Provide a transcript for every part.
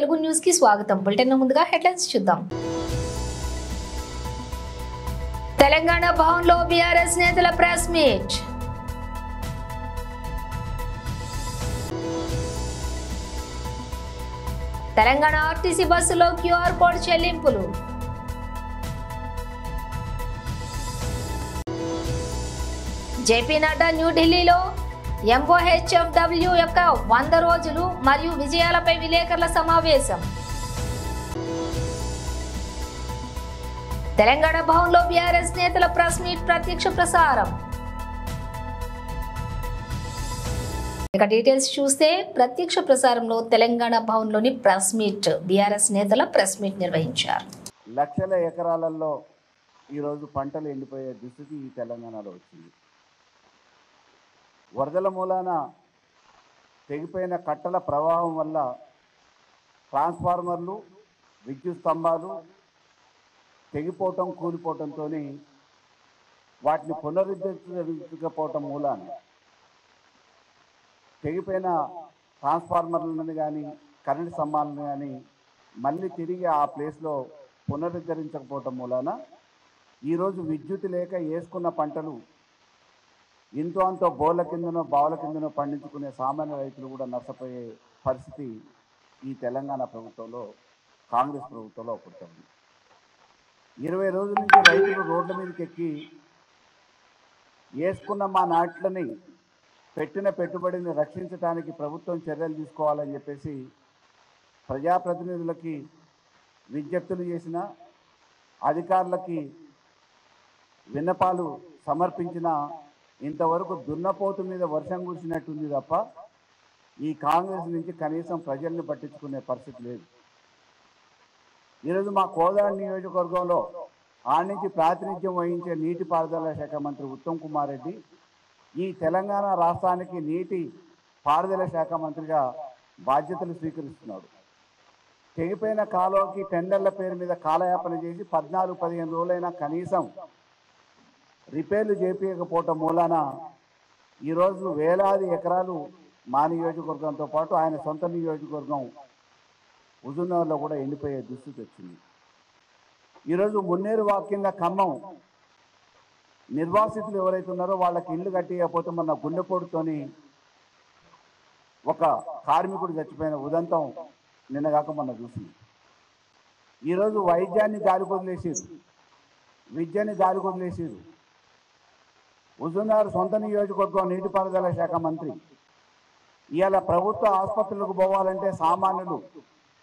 Telugu news కి స్వాగతం. Bulletin ముందుగా హెడ్లైన్స్ చూద్దాం. తెలంగాణ భవన్లో బీఆర్ఎస్ నేతల ప్రెస్ మీట్. తెలంగాణ ఆర్టీసీ బస్సులో క్యూఆర్ కోడ్ చెల్లింపులు. జేపీ నడ్డా న్యూఢిల్లీలో MOHFW యొక్క 100 రోజులు మరియు విజయాలపై విలేకరుల సమావేశం. తెలంగాణ భవన్లో బీఆర్ఎస్ నేతల ప్రెస్ మీట్ ప్రత్యక్ష ప్రసారం. ఇక డీటెయిల్స్ చూస్తే ప్రత్యక్ష ప్రసారంలో తెలంగాణ భవన్లోని ప్రెస్ మీట్ బీఆర్ఎస్ నేతల ప్రెస్ మీట్ నిర్వహించారు. లక్షల ఎకరాలలో ఈరోజు పంటలు ఎండిపోయే దుస్థితి ఈ తెలంగాణలో వచ్చింది. వరదల మూలాన తెగిపోయిన కట్టల ప్రవాహం వల్ల ట్రాన్స్ఫార్మర్లు, విద్యుత్ స్తంభాలు తెగిపోవటం, కూలిపోవటంతో వాటిని పునరుద్ధరించకపోవటం మూలాన తెగిపోయిన ట్రాన్స్ఫార్మర్లను కానీ కరెంటు స్తంభాలను కానీ మళ్ళీ తిరిగి ఆ ప్లేస్లో పునరుద్ధరించకపోవటం మూలాన ఈరోజు విద్యుత్ లేక వేసుకున్న పంటలు ఇంతో అంతో బోర్ల కిందనో బావుల కిందనో పండించుకునే సామాన్య రైతులు కూడా నష్టపోయే పరిస్థితి ఈ తెలంగాణ ప్రభుత్వంలో, కాంగ్రెస్ ప్రభుత్వంలో పుట్టింది. 20 రోజుల నుంచి రైతులు రోడ్ల మీదకి ఎక్కి వేసుకున్న మా నాట్లని పెట్టిన పెట్టుబడిని రక్షించడానికి ప్రభుత్వం చర్యలు తీసుకోవాలని చెప్పేసి ప్రజాప్రతినిధులకి విజ్ఞప్తులు చేసిన, అధికారులకి విన్నపాలు సమర్పించిన ఇంతవరకు దున్నపోతు మీద వర్షం కురిసినట్టుంది తప్ప ఈ కాంగ్రెస్ నుంచి కనీసం ప్రజల్ని పట్టించుకునే పరిస్థితి లేదు. ఈరోజు మా కోదాడ నియోజకవర్గంలో ఆడి నుంచి ప్రాతినిధ్యం వహించే నీటిపారుదల శాఖ మంత్రి ఉత్తమ్ కుమార్ రెడ్డి ఈ తెలంగాణ రాష్ట్రానికి నీటి పారుదల శాఖ మంత్రిగా బాధ్యతలు స్వీకరిస్తున్నాడు. తెగిపోయిన కాలువకి టెండర్ల పేరు మీద కాలయాపన చేసి 14-15 రోజులైనా కనీసం రిపేర్లు చేపించకపోవటం మూలాన ఈరోజు వేలాది ఎకరాలు మా నియోజకవర్గంతో పాటు ఆయన సొంత నియోజకవర్గం హుజూర్నగర్లో కూడా ఎండిపోయే దుస్థితి వచ్చింది. ఈరోజు మున్నేరు వాకింద ఖమ్మం నిర్వాసితులు ఎవరైతే ఉన్నారో వాళ్ళకి ఇల్లు కట్టియకపోతే మన గుండెపోటుతోని ఒక కార్మికుడు చచ్చిపోయిన ఉదంతం నిన్నగాక మొన్న చూసింది. ఈరోజు వైద్యాన్ని గాలికొదిలేసారు, విద్యని గాలికొదిలేసారు. హుజూర్నగర్ సొంత నియోజకవర్గం నీటిపారుదల శాఖ మంత్రి ఇవాళ ప్రభుత్వ ఆసుపత్రులకు పోవాలంటే సామాన్యులు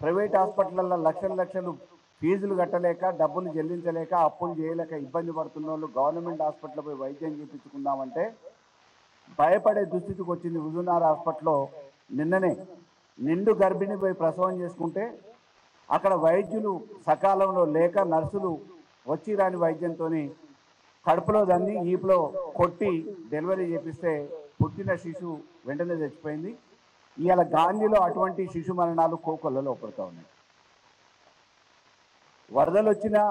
ప్రైవేట్ హాస్పిటల్లో లక్షలు ఫీజులు కట్టలేక, డబ్బులు చెల్లించలేక, అప్పులు చేయలేక ఇబ్బంది పడుతున్న వాళ్ళు గవర్నమెంట్ హాస్పిటల్ పోయి వైద్యం చేయించుకుందామంటే భయపడే దుస్థితికి వచ్చింది. హుజూర్నగర్ హాస్పిటల్లో నిన్ననే నిండు గర్భిణి పోయి ప్రసవం చేసుకుంటే అక్కడ వైద్యులు సకాలంలో లేక నర్సులు వచ్చి రాని వైద్యంతో కడుపులో దాన్ని ఈపులో కొట్టి డెలివరీ చేపిస్తే పుట్టిన శిశువు వెంటనే చచ్చిపోయింది. ఇవాళ గాంధీలో అటువంటి శిశు మరణాలు కోకొల్లలో పడుతూ ఉన్నాయి. వరదలు వచ్చినా,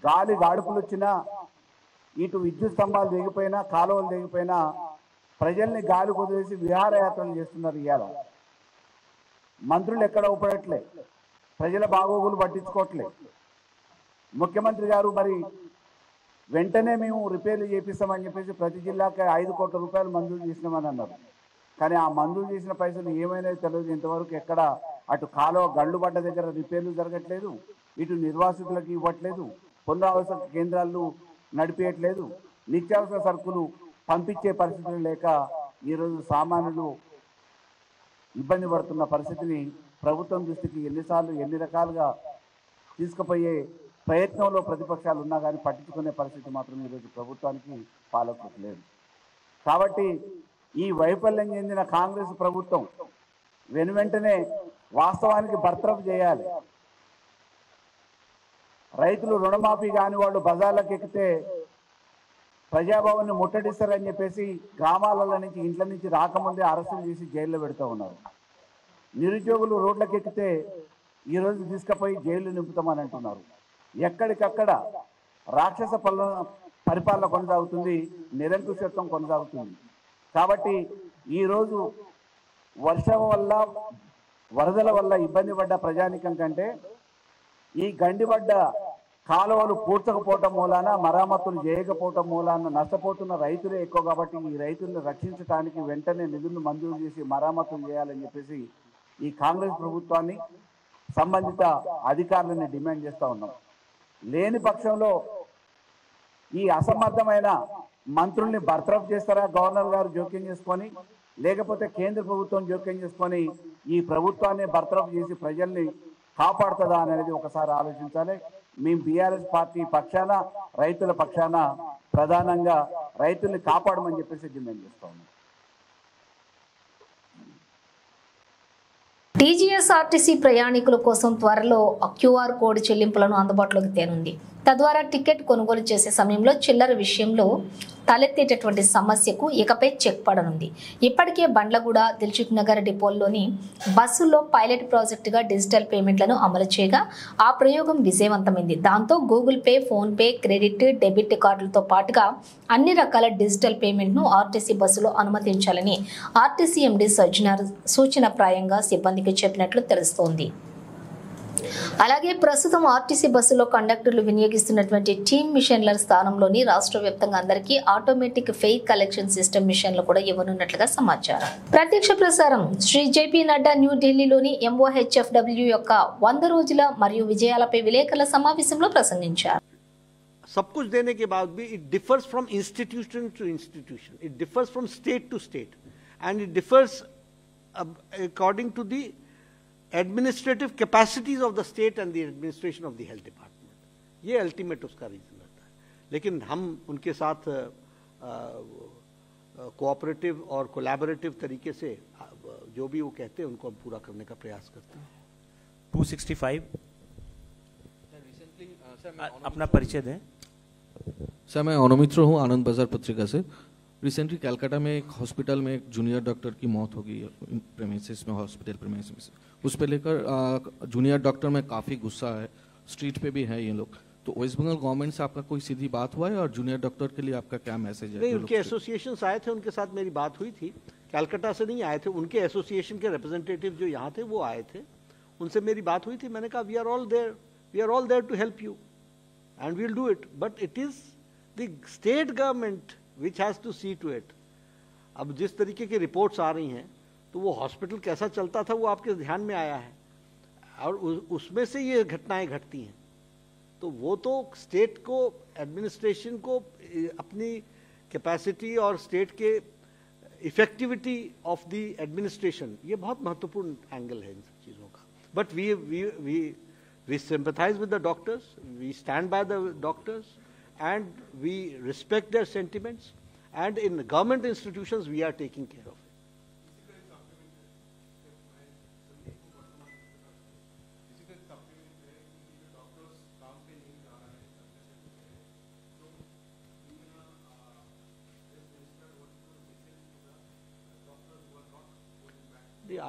గాలి గాడుపులు వచ్చినా, ఇటు విద్యుత్ స్తంభాలు దిగిపోయినా, కాలువలు దిగిపోయినా ప్రజల్ని గాలి కుదిరేసి విహారయాత్రలు చేస్తున్నారు. ఇవాళ మంత్రులు ఎక్కడ ఉపడట్లే, ప్రజల బాగోగులు పట్టించుకోవట్లే. ముఖ్యమంత్రి గారు మరి వెంటనే మేము రిపేర్లు చేపిస్తామని చెప్పేసి ప్రతి జిల్లాకి 5 కోట్ల రూపాయలు మంజూరు చేసినామని అన్నారు. కానీ ఆ మంజూరు చేసిన పైసలు ఏమైనా తెలియదు. ఇంతవరకు ఎక్కడ అటు కాలువ గండ్లు పడ్డ దగ్గర రిపేర్లు జరగట్లేదు, ఇటు నిర్వాసితులకు ఇవ్వట్లేదు, పునరావాస కేంద్రాలు నడిపేయట్లేదు, నిత్యావసర సరుకులు పంపించే పరిస్థితులు లేక ఈరోజు సామాన్యులు ఇబ్బంది పడుతున్న పరిస్థితిని ప్రభుత్వం దృష్టికి ఎన్నిసార్లు ఎన్ని రకాలుగా తీసుకుపోయే ప్రయత్నంలో ప్రతిపక్షాలు ఉన్నా కానీ పట్టించుకునే పరిస్థితి మాత్రం ఈరోజు ప్రభుత్వానికి పాలకులకు లేదు. కాబట్టి ఈ వైఫల్యం చెందిన కాంగ్రెస్ ప్రభుత్వం వెనువెంటనే వాస్తవానికి బర్తరఫ్ చేయాలి. రైతులు రుణమాఫీ కాని వాళ్ళు బజార్లకు ఎక్కితే ప్రజాభవన్ని ముట్టడిస్తారని చెప్పేసి గ్రామాలలో నుంచి ఇంట్ల నుంచి రాకముందే అరెస్టులు చేసి జైల్లో పెడుతూ ఉన్నారు. నిరుద్యోగులు రోడ్లకు ఎక్కితే ఈరోజు తీసుకుపోయి జైలు నింపుతామని అంటున్నారు. ఎక్కడికక్కడ రాక్షస పరిపాలన కొనసాగుతుంది, నిరంకుశత్వం కొనసాగుతుంది. కాబట్టి ఈరోజు వర్షం వల్ల వరదల వల్ల ఇబ్బంది పడ్డ ప్రజానికం కంటే ఈ గండిపడ్డ కాలువలు పూడ్చకపోవటం మూలాన మరమ్మతులు చేయకపోవటం మూలాన నష్టపోతున్న రైతులే ఎక్కువ. కాబట్టి ఈ రైతులను రక్షించడానికి వెంటనే నిధులను మంజూరు చేసి మరమ్మతులు చేయాలని చెప్పేసి ఈ కాంగ్రెస్ ప్రభుత్వాన్ని సంబంధిత అధికారులని డిమాండ్ చేస్తూ ఉన్నాం. లేని పక్షంలో ఈ అసమర్థమైన మంత్రుల్ని బర్తరఫ్ చేస్తారా గవర్నర్ గారు జోక్యం చేసుకొని, లేకపోతే కేంద్ర ప్రభుత్వం జోక్యం చేసుకొని ఈ ప్రభుత్వాన్ని బర్తరఫ్ చేసి ప్రజల్ని కాపాడుతుందా అనేది ఒకసారి ఆలోచించాలి. మేము బీఆర్ఎస్ పార్టీ పక్షాన, రైతుల పక్షాన ప్రధానంగా రైతుల్ని కాపాడమని చెప్పేసి డిమాండ్ చేస్తా ఉన్నాం. టీజీఎస్ఆర్టీసీ ప్రయాణికుల కోసం త్వరలో క్యూఆర్ కోడ్ చెల్లింపులను అందుబాటులోకి తేనుంది. తద్వారా టికెట్ కొనుగోలు చేసే సమయంలో చిల్లర విషయంలో తలెత్తేటటువంటి సమస్యకు ఇకపై చెక్ పడనుంది. ఇప్పటికే బండ్లగూడ, దిల్సుఖ్ నగర్ డిపోల్లోని బస్సుల్లో పైలట్ ప్రాజెక్టుగా డిజిటల్ పేమెంట్లను అమలు చేయగా ఆ ప్రయోగం విజయవంతమైంది. దాంతో Google pay, phone pay, credit, debit కార్డులతో పాటుగా అన్ని రకాల డిజిటల్ పేమెంట్ను ఆర్టీసీ బస్సులో అనుమతించాలని ఆర్టీసీ ఎండీ సజ్జనార్ సూచనప్రాయంగా సిబ్బందికి చెప్పినట్లు తెలుస్తోంది. అలాగే ప్రస్తుతం ఆర్టీసీ బస్సులో కండక్టర్లు వినియోగిస్తున్నటువంటి టీమ్ మిషన్ల స్థానంలోని రాష్ట్ర వ్యాప్తంగా అందరికీ ఆటోమేటిక్ ఫెయిర్ కలెక్షన్ సిస్టమ్ మిషన్లు కూడా ఇవ్వనున్నట్లుగా సమాచారం. ప్రత్యక్ష ప్రసారం శ్రీ జేపీ నడ్డా న్యూఢిల్లీలోని MOHFW యొక్క 100 రోజుల మరియు విజయాలపై విలేకరుల సమావేశంలో ప్రసంగించారు. सब कुछ देने के बाद भी it differs from institution to institution, it differs from state to state, and it differs according to the administrative capacities of the state and the administration of the health department. ये अल्टीमेट उसका reason रहता है. लेकिन हम उनके साथ cooperative और collaborative तरीके से जो भी वो कहते हैं उनको हम पूरा करने का प्रयास करते हैं. 265 अपना परिचय दें. सर मैं अनुमित्र हूँ आनंद बाजार पत्रिका से. रिसेंटली कलकत्ता में एक हॉस्पिटल में एक जूनियर डॉक्टर की मौत हो गई प्रेमिसेस में, हॉस्पिटल प्रेमिसेस. उस पर लेकर जूनियर डॉक्टर में काफ़ी गुस्सा है, स्ट्रीट पे भी है ये लोग. तो वेस्ट बंगाल गवर्नमेंट से आपका कोई सीधी बात हुआ है और जूनियर डॉक्टर के लिए आपका क्या मैसेज है? नहीं, उनके एसोसिएशंस आए थे, उनके साथ मेरी बात हुई थी. कलकत्ता से नहीं आए थे, उनके एसोसिएशन के रिप्रेजेंटेटिव जो यहाँ थे वो आए थे, उनसे मेरी बात हुई थी. मैंने कहा we are all there to help you and we will do it, but it is the state government which has to see to it. अब जिस तरीके की रिपोर्ट्स आ रही हैं तो वो हॉस्पिटल कैसा चलता था वो आपके ध्यान में आया है और उसमें से ये घटनाएं घटती हैं. तो वो तो स्टेट को, एडमिनिस्ट्रेशन को अपनी कैपेसिटी और स्टेट के इफेक्टिविटी ऑफ द एडमिनिस्ट्रेशन, ये बहुत महत्वपूर्ण एंगल है इन सब चीज़ों का. But we sympathise with the doctors, we stand by the doctors and we respect their sentiments, and in government institutions we are taking care of it.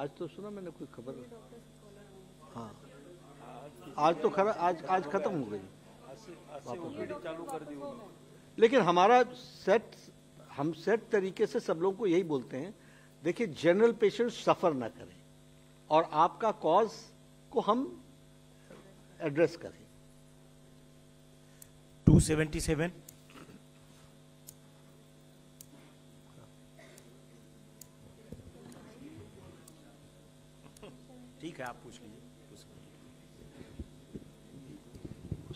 आज तो सुना मैंने कोई खबर. हाँ, आज तो आज खत्म हो गई, चालू कर दी. लेकिन हमारा हम सेट तरीके से सब लोगों को यही बोलते हैं, देखिए जनरल पेशेंट सफर ना करें और आपका कॉज को हम एड्रेस करें. 277 ठीक है, आप पूछ लीजिए.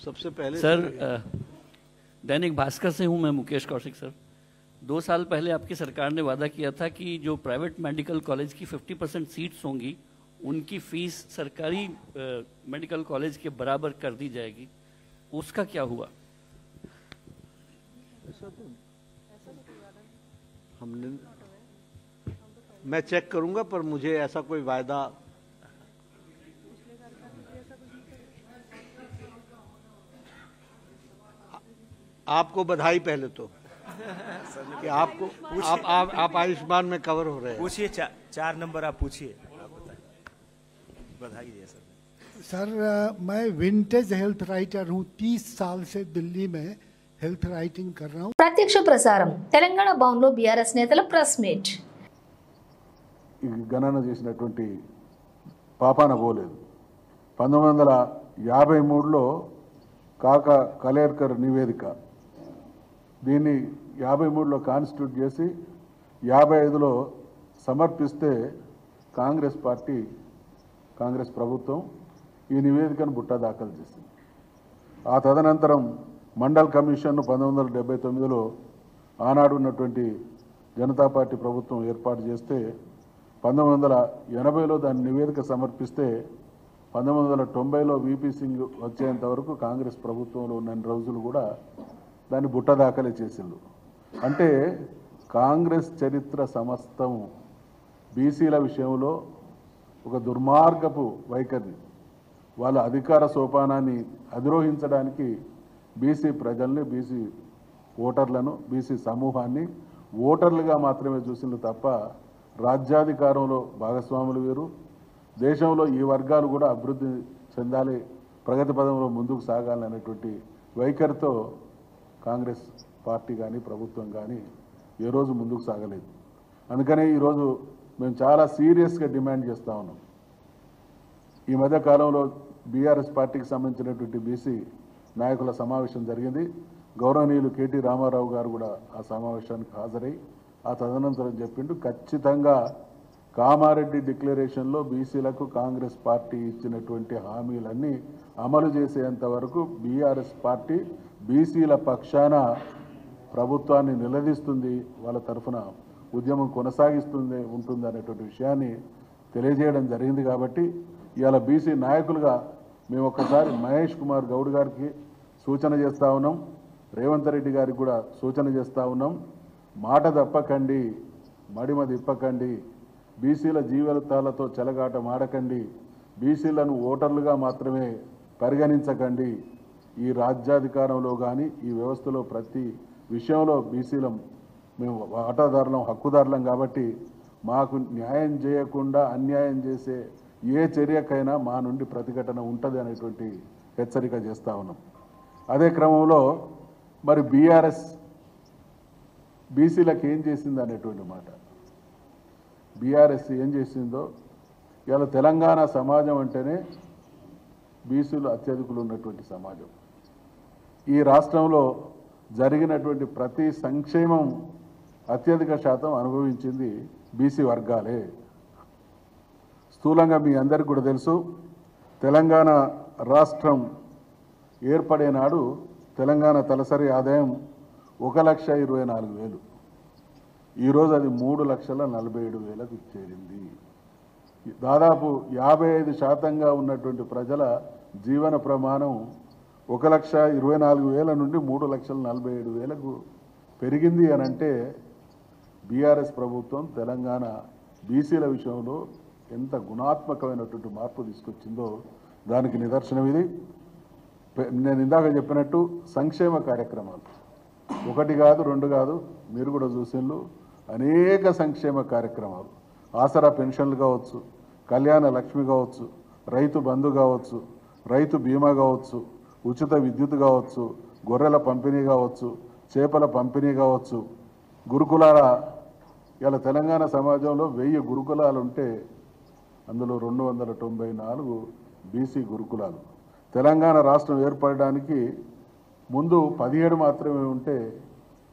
सबसे पहले सर दैनिक भास्कर से हूं मैं, मुकेश कौशिक सर. 2 साल पहले आपकी सरकार ने वादा किया था कि जो प्राइवेट मेडिकल कॉलेज की 50% सीट्स होंगी उनकी फीस सरकारी मेडिकल कॉलेज के बराबर कर दी जाएगी. उसका क्या हुआ? हमने मैं चेक करूंगा, पर मुझे ऐसा कोई वायदा आपको बधाई पहले तो कि आपको आप आयुष्मान में कवर हो रहे हैं. पूछिए, 4 नंबर आप पूछिए, आप बताइए. बधाई दिए सर. सर मैं विंटेज हेल्थ राइटर हूँ, 30 साल से दिल्ली में हेल्थ राइटिंग कर रहा हूँ. ప్రత్యక్ష ప్రసారం తెలంగాణ భవన్లో బీఆర్ఎస్ నేతల ప్రెస్ మీట్. గణన చేసినటువంటి పాపాన పోలేదు. 1953లో కాకా కలేర్కర్ నివేదిక, దీన్ని 53లో కాన్స్టిట్యూట్ చేసి 55లో సమర్పిస్తే కాంగ్రెస్ ప్రభుత్వం ఈ నివేదికను బుట్ట దాఖలు చేసింది. ఆ తదనంతరం మండల్ కమిషన్ను 1979లో ఆనాడు ఉన్నటువంటి జనతా పార్టీ ప్రభుత్వం ఏర్పాటు చేస్తే 1980లో దాని నివేదిక సమర్పిస్తే 1990లో విపి సింగ్ వచ్చేంత వరకు కాంగ్రెస్ ప్రభుత్వంలో ఉన్న రోజులు కూడా దాన్ని బుట్ట దాఖలే చేసిండు. అంటే కాంగ్రెస్ చరిత్ర సమస్తం బీసీల విషయంలో ఒక దుర్మార్గపు వైఖరి, వాళ్ళ అధికార సోపానాన్ని అధిరోహించడానికి బీసీ ప్రజల్ని, బీసీ ఓటర్లను, బీసీ సమూహాన్ని ఓటర్లుగా మాత్రమే చూసింది తప్ప రాజ్యాధికారంలో భాగస్వాములు వేరు, దేశంలో ఈ వర్గాలు కూడా అభివృద్ధి చెందాలి, ప్రగతి పదంలో ముందుకు సాగాలనేటువంటి వైఖరితో కాంగ్రెస్ పార్టీ కానీ ప్రభుత్వం కానీ ఏ రోజు ముందుకు సాగలేదు. అందుకనే ఈరోజు మేము చాలా సీరియస్గా డిమాండ్ చేస్తూ ఉన్నాం. ఈ మధ్య కాలంలో బీఆర్ఎస్ పార్టీకి సంబంధించినటువంటి బీసీ నాయకుల సమావేశం జరిగింది. గౌరవనీయులు కేటీ రామారావు గారు కూడా ఆ సమావేశానికి హాజరై ఆ తదనంతరం చెప్పిండు, ఖచ్చితంగా కామారెడ్డి డిక్లరేషన్లో బీసీలకు కాంగ్రెస్ పార్టీ ఇచ్చినటువంటి హామీలన్నీ అమలు చేసేంత వరకు బీఆర్ఎస్ పార్టీ బీసీల పక్షాన ప్రభుత్వాన్ని నిలదీస్తుంది, వాళ్ళ తరఫున ఉద్యమం ఉంటుంది అనేటువంటి విషయాన్ని తెలియజేయడం జరిగింది. కాబట్టి ఇవాళ బీసీ నాయకులుగా మేము ఒక్కసారి మహేష్ కుమార్ గౌడ్ గారికి సూచన చేస్తూ ఉన్నాం, రేవంత్ రెడ్డి గారికి కూడా సూచన చేస్తూ ఉన్నాం, మాట తప్పకండి, మడిమ తిప్పకండి, బీసీల జీవితాలతో చెలగాట మాడకండి, బీసీలను ఓటర్లుగా మాత్రమే పరిగణించకండి. ఈ రాజ్యాధికారంలో కానీ ఈ వ్యవస్థలో ప్రతి విషయంలో బీసీలం మేము వాటాదారులం, హక్కుదారులం. కాబట్టి మాకు న్యాయం చేయకుండా అన్యాయం చేసే ఏ చర్యకైనా మా నుండి ప్రతిఘటన ఉంటుంది అనేటువంటి హెచ్చరిక చేస్తూ ఉన్నాం. అదే క్రమంలో మరి బీఆర్ఎస్ బీసీలకు ఏం చేసింది అనేటువంటి మాట, బీఆర్ఎస్ ఏం చేసిందో, ఇవాళ తెలంగాణ సమాజం అంటేనే బీసీలు అత్యధికులు ఉన్నటువంటి సమాజం. ఈ రాష్ట్రంలో జరిగినటువంటి ప్రతి సంక్షేమం అత్యధిక శాతం అనుభవించింది బీసీ వర్గాలే. స్థూలంగా మీ అందరికీ కూడా తెలుసు, తెలంగాణ రాష్ట్రం ఏర్పడే నాడు తెలంగాణ తలసరి ఆదాయం 1,24,000. ఈరోజు అది 3,47,000కు చేరింది. దాదాపు 55% ఉన్నటువంటి ప్రజల జీవన ప్రమాణం 1,24,000 నుండి 3,47,000కు పెరిగింది అని అంటే బీఆర్ఎస్ ప్రభుత్వం తెలంగాణ బీసీల విషయంలో ఎంత గుణాత్మకమైనటువంటి మార్పు తీసుకొచ్చిందో దానికి నిదర్శనం ఇది. నేను ఇందాక చెప్పినట్టు సంక్షేమ కార్యక్రమాలు ఒకటి కాదు, రెండు కాదు, మీరు కూడా చూసిండ్రు, అనేక సంక్షేమ కార్యక్రమాలు, ఆసరా పెన్షన్లు కావచ్చు, కళ్యాణ లక్ష్మి కావచ్చు, రైతు బంధు కావచ్చు, రైతు బీమా కావచ్చు, ఉచిత విద్యుత్ కావచ్చు, గొర్రెల పంపిణీ కావచ్చు, చేపల పంపిణీ కావచ్చు, గురుకులాల, ఇలా తెలంగాణ సమాజంలో 1000 గురుకులాలు ఉంటే అందులో 294 బీసీ గురుకులాలు. తెలంగాణ రాష్ట్రం ఏర్పడడానికి ముందు 17 మాత్రమే ఉంటే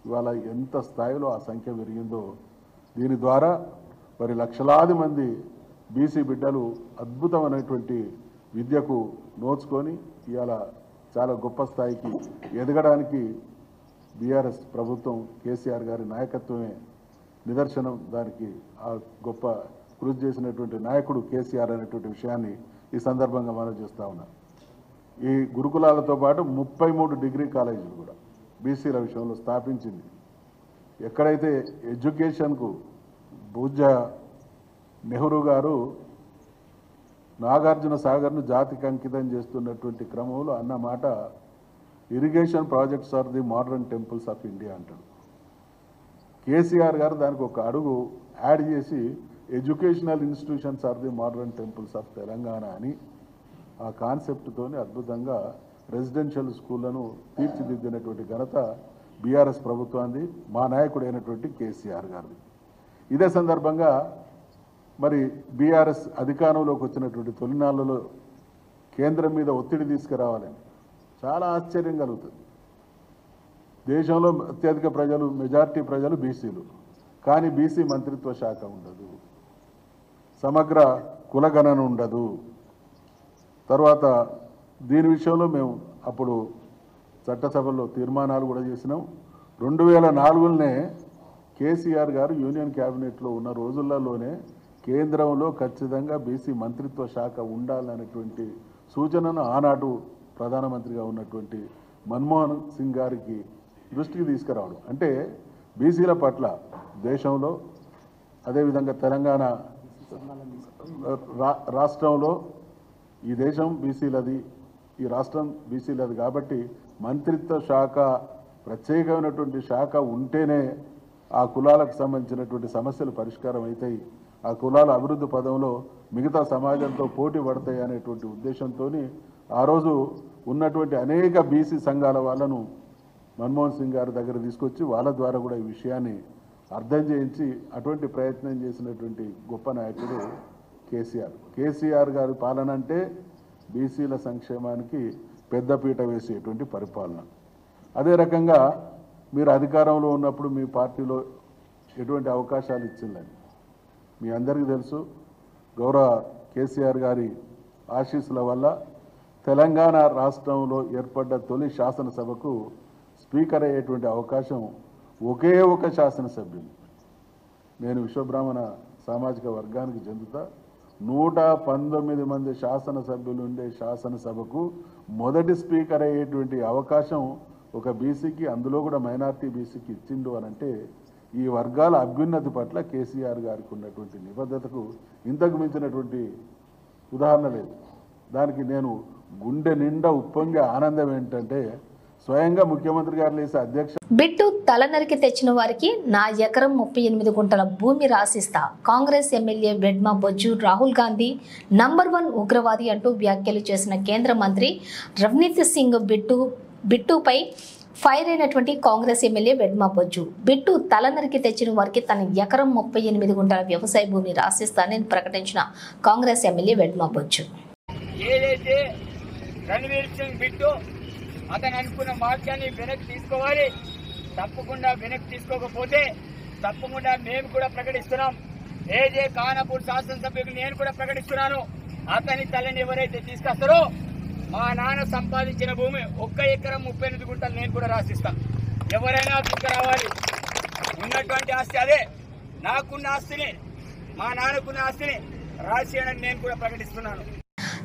ఇవాళ ఎంత స్థాయిలో ఆ సంఖ్య పెరిగిందో. దీని ద్వారా మరి లక్షలాది మంది బీసీ బిడ్డలు అద్భుతమైనటువంటి విద్యకు నోచుకొని ఇవాళ చాలా గొప్ప స్థాయికి ఎదగడానికి బీఆర్ఎస్ ప్రభుత్వం కేసీఆర్ గారి నాయకత్వమే నిదర్శనం. దానికి ఆ గొప్ప కృషి చేసినటువంటి నాయకుడు కేసీఆర్ అనేటువంటి విషయాన్ని ఈ సందర్భంగా మనం చేస్తూ ఉన్నాం. ఈ గురుకులాలతో పాటు 33 డిగ్రీ కాలేజీలు కూడా బీసీల విషయంలో స్థాపించింది. ఎక్కడైతే ఎడ్యుకేషన్కు పూజ్య నెహ్రూ గారు నాగార్జున సాగర్ను జాతికి అంకితం చేస్తున్నటువంటి క్రమంలో అన్నమాట, irrigation projects are the modern temples of India అంటాడు. కేసీఆర్ గారు దానికి ఒక అడుగు యాడ్ చేసి educational institutions are the modern temples of Telangana అని ఆ కాన్సెప్ట్తోని అద్భుతంగా రెసిడెన్షియల్ స్కూళ్లను తీర్చిదిద్దినటువంటి ఘనత బీఆర్ఎస్ ప్రభుత్వాన్ని, మా నాయకుడు అయినటువంటి కేసీఆర్ గారిది. ఇదే సందర్భంగా మరి బీఆర్ఎస్ అధికారంలోకి వచ్చినటువంటి తొలినాళ్లలో కేంద్రం మీద ఒత్తిడి తీసుకురావాలని చాలా ఆశ్చర్యం కలుగుతుంది. దేశంలో అత్యధిక ప్రజలు, మెజారిటీ ప్రజలు బీసీలు, కానీ బీసీ మంత్రిత్వ శాఖ ఉండదు, సమగ్ర కులగణన ఉండదు. తర్వాత దీని విషయంలో మేము అప్పుడు చట్టసభలో తీర్మానాలు కూడా చేసినాం. 2004లోనే కేసీఆర్ గారు యూనియన్ క్యాబినెట్లో ఉన్న రోజులలోనే కేంద్రంలో ఖచ్చితంగా బీసీ మంత్రిత్వ శాఖ ఉండాలనేటువంటి సూచనను ఆనాడు ప్రధానమంత్రిగా ఉన్నటువంటి మన్మోహన్ సింగ్ గారికి దృష్టికి తీసుకురావడం. అంటే బీసీల పట్ల దేశంలో, అదేవిధంగా తెలంగాణ రాష్ట్రంలో, ఈ దేశం బీసీలది, ఈ రాష్ట్రం బీసీలది కాబట్టి మంత్రిత్వ శాఖ, ప్రత్యేకమైనటువంటి శాఖ ఉంటేనే ఆ కులాలకు సంబంధించినటువంటి సమస్యలు పరిష్కారం అవుతాయి, ఆ కులాల అభివృద్ధి పదంలో మిగతా సమాజంతో పోటీ పడతాయి అనేటువంటి ఉద్దేశంతో ఆ రోజు ఉన్నటువంటి అనేక బీసీ సంఘాల వాళ్ళను మన్మోహన్ సింగ్ గారి దగ్గర తీసుకొచ్చి వాళ్ళ ద్వారా కూడా ఈ విషయాన్ని అర్థం చేయించి అటువంటి ప్రయత్నం చేసినటువంటి గొప్ప నాయకుడు కేసీఆర్ గారి పాలన అంటే బీసీల సంక్షేమానికి పెద్దపీట వేసేటువంటి పరిపాలన. అదే రకంగా మీరు అధికారంలో ఉన్నప్పుడు మీ పార్టీలో ఎటువంటి అవకాశాలు ఇచ్చిందని మీ అందరికీ తెలుసు. గౌరవ కేసీఆర్ గారి ఆశీస్సుల వల్ల తెలంగాణ రాష్ట్రంలో ఏర్పడ్డ తొలి శాసనసభకు స్పీకర్ అయ్యేటువంటి అవకాశం ఒకే ఒక శాసనసభ్యులు, నేను విశ్వబ్రాహ్మణ సామాజిక వర్గానికి చెందుతా, 119 మంది శాసనసభ్యులు ఉండే శాసనసభకు మొదటి స్పీకర్ అయ్యేటువంటి అవకాశం ఒక బీసీకి, అందులో కూడా మైనార్టీ బీసీకి ఇచ్చిండు అనంటే ఈ వర్గాల అభ్యున్నతి పట్ల కేసీఆర్ గారికి ఉన్నటువంటి నిబద్ధతకు ఇంతకు మించినటువంటి ఉదాహరణ లేదు. దానికి నేను గుండె నిండా ఉప్పొంగే ఆనందం ఏంటంటే స్వయంగా ముఖ్యమంత్రి గారు లేసే అధ్యక్ష బిట్టు తల నరికి తెచ్చిన వారికి నా ఎకరం 38 గుంటల భూమి రాసిస్తా, కాంగ్రెస్ ఎమ్మెల్యే వెడ్మా బొజ్జు రాహుల్ గాంధీ #1 ఉగ్రవాది అంటూ వ్యాఖ్యలు చేసిన కేంద్ర మంత్రి రవ్నీత్ సింగ్ బిట్టుపై ఫైర్ అయినటువంటి కాంగ్రెస్ ఎమ్మెల్యే వెడ్మా బొజ్జు, బిట్టు తల నరికి తెచ్చిన వారికి తన ఎకరం 38 గుంటల వ్యవసాయ భూమి రాసిస్తానని ప్రకటించిన కాంగ్రెస్ ఎమ్మెల్యే వెడ్మా బొజ్జు. ఏదైతే రణవీర్ సింగ్ బిట్టు అతను అనుకున్న వాక్యాన్ని వెనక్కి తీసుకోవాలి, తప్పకుండా వెనక్కి తీసుకోకపోతే తప్పకుండా మేము కూడా ప్రకటిస్తున్నాం. ఏజే ఖానాపూర్ శాసనసభ్యులు నేను కూడా ప్రకటిస్తున్నాను, అతని తల్లిని ఎవరైతే తీసుకొస్తారో మా నాన్న సంపాదించిన భూమి 1 ఎకరం 38 గుంటలు నేను కూడా రాసిస్తాను. ఎవరైనా తీసుకురావాలి. ఉన్నటువంటి ఆస్తి అదే, నాకున్న ఆస్తిని, మా నాన్నకున్న ఆస్తిని రాసియని నేను కూడా ప్రకటిస్తున్నాను.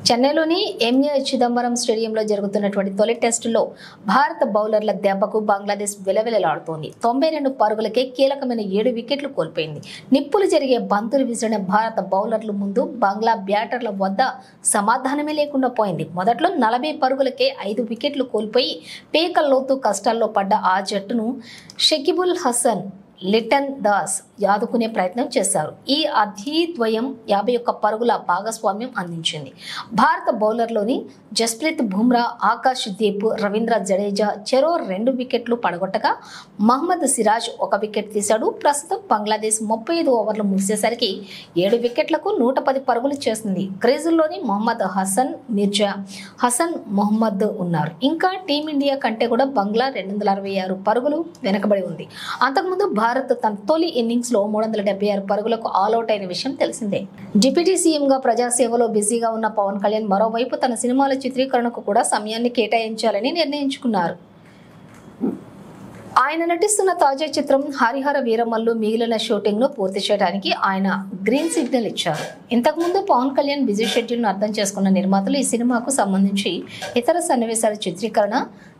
చెన్నైలోని ఎంఏ చిదంబరం స్టేడియంలో జరుగుతున్నటువంటి తొలి టెస్టులో భారత బౌలర్ల దెబ్బకు బంగ్లాదేశ్ విలవిలలాడుతోంది. 92 పరుగులకే కీలకమైన 7 వికెట్లు కోల్పోయింది. నిప్పులు జరిగే బంతులు విసిరిన భారత బౌలర్ల ముందు బంగ్లా బ్యాటర్ల వద్ద సమాధానమే లేకుండా పోయింది. మొదట్లో 40 పరుగులకే 5 వికెట్లు కోల్పోయి పీకల్లోతు కష్టాల్లో పడ్డ ఆ జట్టును షకీబుల్ హసన్, లిటన్ దాస్ ఆదుకునే ప్రయత్నం చేశారు. ఈ అధిద్వయం 51 పరుగుల భాగస్వామ్యం అందించింది. భారత బౌలర్లోని జస్ప్రీత్ బుమ్రా, ఆకాష్ దీప్, రవీంద్ర జడేజా చెరో 2 వికెట్లు పడగొట్టగా మహమ్మద్ సిరాజ్ 1 వికెట్ తీశాడు. ప్రస్తుతం బంగ్లాదేశ్ 35 ఓవర్లు ముగిసేసరికి 7 వికెట్లకు 110 పరుగులు చేసింది. క్రీజుల్లోని మొహమ్మద్ హసన్, మిర్జా, హసన్ మొహమ్మద్ ఉన్నారు. ఇంకా టీమిండియా కంటే కూడా బంగ్లా 266 పరుగులు వెనకబడి ఉంది. అంతకుముందు భారత్ తన తొలి ఇన్నింగ్స్ లో 376 పరుగులకు ఆల్అౌట్ అయిన విషయం తెలిసిందే. డిప్యూటీ సీఎంగా ప్రజాసేవలో బిజీగా ఉన్న పవన్ కళ్యాణ్ మరోవైపు తన సినిమాల చిత్రీకరణకు కూడా సమయాన్ని కేటాయించాలని నిర్ణయించుకున్నారు. ఆయన నటిస్తున్న తాజా చిత్రం హరిహర వీరమల్లు మిగిలిన షూటింగ్ ను పూర్తి చేయడానికి ఆయన గ్రీన్ సిగ్నల్ ఇచ్చారు. ఇంతకుముందు పవన్ కళ్యాణ్ బిజీ షెడ్యూల్ ను అర్థం చేసుకున్న నిర్మాతలు ఈ సినిమాకు సంబంధించి ఇతర సన్నివేశాల చిత్రీకరణ,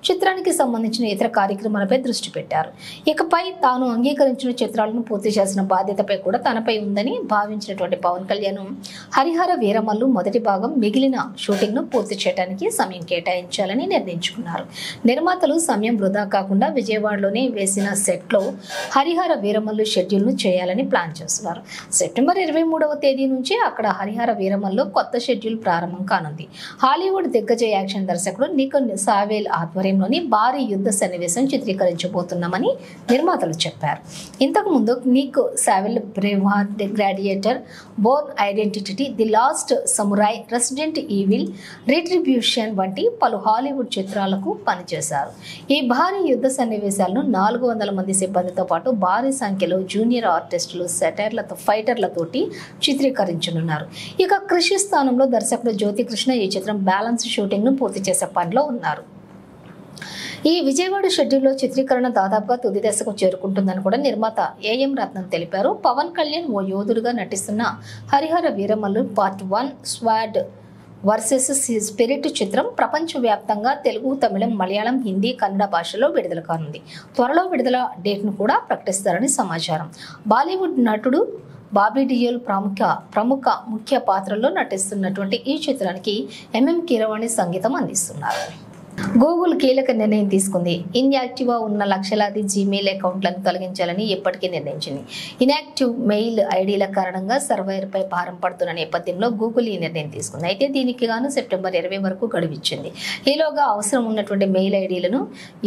చిత్రానికి సంబంధించిన ఇతర కార్యక్రమాలపై దృష్టి పెట్టారు. ఇకపై తాను అంగీకరించిన చిత్రాలను పూర్తి చేసిన బాధ్యతపై కూడా తనపై ఉందని భావించినటువంటి పవన్ కళ్యాణ్ హరిహర వీరమల్లు మొదటి భాగం మిగిలిన షూటింగ్ ను పూర్తి చేయడానికి సమయం కేటాయించాలని నిర్ణయించుకున్నారు. నిర్మాతలు సమయం వృధా కాకుండా విజయవాడలోనే వేసిన సెట్ లో హరిహర వీరమల్లు షెడ్యూల్ ను చేయాలని ప్లాన్ చేస్తున్నారు. సెప్టెంబర్ 23వ తేదీ నుంచి అక్కడ హరిహర వీరమల్లు కొత్త షెడ్యూల్ ప్రారంభం కానుంది. హాలీవుడ్ దిగ్గజ యాక్షన్ దర్శకుడు నిక్ సావేల్ ఆధ్వర్యంలో ఆధ్వర్యంలోని భారీ యుద్ధ సన్నివేశం చిత్రీకరించబోతున్నామని నిర్మాతలు చెప్పారు. ఇంతకుముందు Nick Powell Braveheart, the Gladiator, Bourne Identity, the Last Samurai, Resident Evil, Retribution వంటి పలు హాలీవుడ్ చిత్రాలకు పనిచేశారు. ఈ భారీ యుద్ధ సన్నివేశాలను 400 మంది సిబ్బందితో పాటు భారీ సంఖ్యలో జూనియర్ ఆర్టిస్టులు, సెటైర్లతో, ఫైటర్లతోటి చిత్రీకరించనున్నారు. ఇక కృషి స్థానంలో దర్శకుడు జ్యోతి కృష్ణ ఈ చిత్రం బ్యాలెన్స్ షూటింగ్ ను పూర్తి చేసే పనిలో ఉన్నారు. ఈ విజయవాడ షెడ్యూల్లో చిత్రీకరణ దాదాపుగా తుది దశకు చేరుకుంటుందని కూడా నిర్మాత ఏఎం రత్నం తెలిపారు. పవన్ కళ్యాణ్ ఓ యోధుడుగా నటిస్తున్న Harihara Veeramallu part 1 స్వాడ్ versus spirit చిత్రం ప్రపంచవ్యాప్తంగా తెలుగు, తమిళం, మలయాళం, హిందీ, కన్నడ భాషలో విడుదల కానుంది. త్వరలో విడుదల డేట్ను కూడా ప్రకటిస్తారని సమాచారం. బాలీవుడ్ నటుడు బాబీ డియోల్ ప్రముఖ ముఖ్య పాత్రల్లో నటిస్తున్నటువంటి ఈ చిత్రానికి ఎంఎం కీరవాణి సంగీతం అందిస్తున్నారు. గూగుల్ కీలక నిర్ణయం తీసుకుంది. ఇన్యాక్టివ్గా ఉన్న లక్షలాది జీమెయిల్ అకౌంట్లను తొలగించాలని ఇప్పటికే నిర్ణయించింది. ఇన్యాక్టివ్ మెయిల్ ఐడీల కారణంగా సర్వర్పై భారం పడుతున్న నేపథ్యంలో గూగుల్ ఈ నిర్ణయం తీసుకుంది. అయితే దీనికి గాను సెప్టెంబర్ 20 వరకు గడువిచ్చింది. ఈలోగా అవసరం ఉన్నటువంటి మెయిల్ ఐడీలను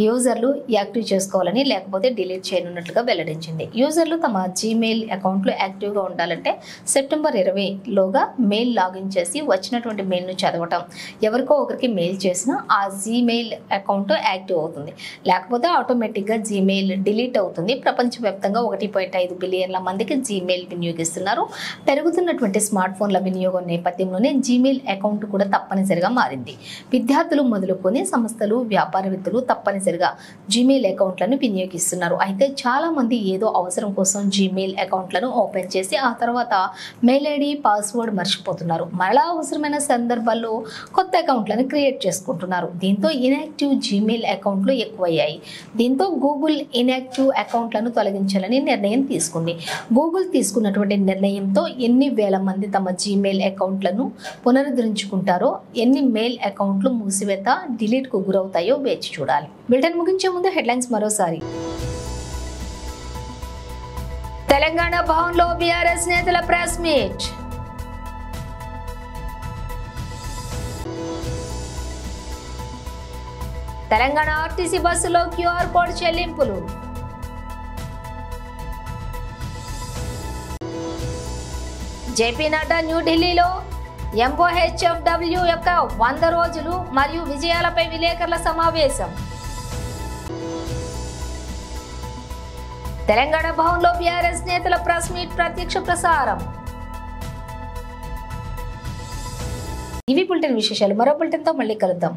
యూజర్లు యాక్టివ్ చేసుకోవాలని, లేకపోతే డిలీట్ చేయనున్నట్లుగా వెల్లడించింది. యూజర్లు తమ జీమెయిల్ అకౌంట్లు యాక్టివ్గా ఉండాలంటే సెప్టెంబర్ 20లోగా మెయిల్ లాగిన్ చేసి వచ్చినటువంటి మెయిల్ను చదవటం, ఎవరికో ఒకరికి మెయిల్ చేసినా ఆ జీమెయిల్ అకౌంట్ యాక్టివ్ అవుతుంది. లేకపోతే ఆటోమేటిక్గా జీమెయిల్ డిలీట్ అవుతుంది. ప్రపంచవ్యాప్తంగా 1.5 బిలియన్ల మందికి జీమెయిల్ వినియోగిస్తున్నారు. పెరుగుతున్నటువంటి స్మార్ట్ ఫోన్ల వినియోగం నేపథ్యంలోనే జీమెయిల్ అకౌంట్ కూడా తప్పనిసరిగా మారింది. విద్యార్థులు మొదలుకొని సంస్థలు, వ్యాపారవేత్తలు తప్పనిసరిగా జీమెయిల్ అకౌంట్లను వినియోగిస్తున్నారు. అయితే చాలా మంది ఏదో అవసరం కోసం జీమెయిల్ అకౌంట్లను ఓపెన్ చేసి ఆ తర్వాత మెయిల్ ఐడి, పాస్వర్డ్ మర్చిపోతున్నారు. మరలా అవసరమైన సందర్భాల్లో కొత్త అకౌంట్లను క్రియేట్ చేసుకుంటున్నారు. దీంతో ఇన్యాక్టివ్ జీమెయిల్ అకౌంట్లు ఎక్కువయ్యాయి. దీంతో గూగుల్ ఇన్యాక్టివ్ అకౌంట్లను తొలగించాలని నిర్ణయం తీసుకుంది. గూగుల్ తీసుకున్నటువంటి నిర్ణయంతో ఎన్ని వేల మంది తమ జీమెయిల్ అకౌంట్లను పునరుద్ధరించుకుంటారో, ఎన్ని మెయిల్ అకౌంట్లు మూసివేత, డిలీట్కు గురవుతాయో వేచి చూడాలి. బులెటిన్ ముగించే ముందు హెడ్లైన్స్ మరోసారి. తెలంగాణ భవన్లో బీఆర్ఎస్ నేతల ప్రెస్ మీట్. తెలంగాణ ఆర్టీసీ బస్సులో క్యూఆర్ కోడ్ చెల్లింపులు. జేపీ నడ్డా న్యూఢిల్లీలో ఎంఓహెచ్ఎఫ్డబ్ల్యూ యొక్క 100 రోజులు మరియు విజయాలపై విలేకరుల సమావేశం. తెలంగాణ భవన్లో బీఆర్ఎస్ నేతల ప్రెస్ మీట్ ప్రత్యక్ష ప్రసారం. ఇవి బులెటిన్ విశేషాలు. మరో బులెటిన్తో మళ్ళీ కలుద్దాం.